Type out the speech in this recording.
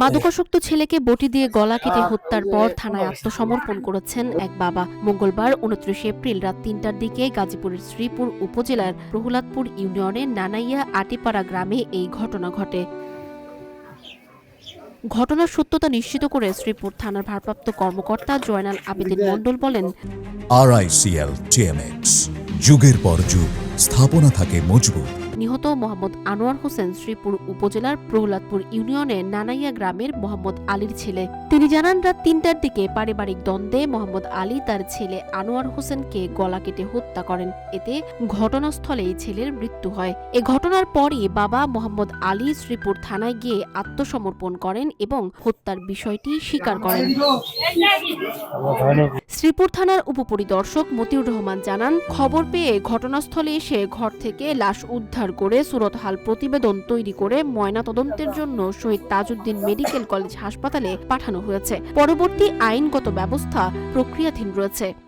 মাদকাসক্ত ছেলেকে বটি দিয়ে গলা কেটে হত্যার পর থানায় আত্মসমর্পণ করেছেন এক বাবা। মঙ্গলবার ২৯ এপ্রিল রাত ৩টার দিকে গাজীপুরের শ্রীপুর উপজেলার প্রহ্লাদপুর ইউনিয়নের নানাইয়া আটিপাড়া গ্রামে এই ঘটনা ঘটে। ঘটনার সত্যতা নিশ্চিত করে শ্রীপুর থানার ভারপ্রাপ্ত কর্মকর্তা জয়নাল আবেদিন মণ্ডল বলেন, RICL TMX যুগের পর যুগ স্থাপনা থাকে মজবুত। নিহত মোহাম্মদ আনোয়ার হোসেন শ্রীপুর উপজেলার প্রহ্লাদপুর ইউনিয়নের নানাইয়া গ্রামের মোহাম্মদ আলীর ছেলে। তিনি জানান, রাত ৩টার দিকে পারিবারিক দ্বন্দ্বে মোহাম্মদ আলী তার ছেলে আনোয়ার হোসেনকে গলা কেটে হত্যা করেন। এতে ঘটনাস্থলেই ছেলের মৃত্যু হয়। এ ঘটনার পরই বাবা মোহাম্মদ আলী শ্রীপুর থানায় গিয়ে আত্মসমর্পণ করেন এবং হত্যার বিষয়টি স্বীকার করেন। শ্রীপুর থানার উপপরিদর্শক মতিউর রহমান জানান, খবর পেয়ে ঘটনাস্থলে এসে ঘর থেকে লাশ উদ্ধার করে সুরতহাল প্রতিবেদন তৈরি করে ময়নাতদন্তের জন্য শহীদ তাজউদ্দিন মেডিকেল কলেজ হাসপাতালে পাঠানো হয়েছে। পরবর্তী আইনগত ব্যবস্থা প্রক্রিয়াধীন রয়েছে।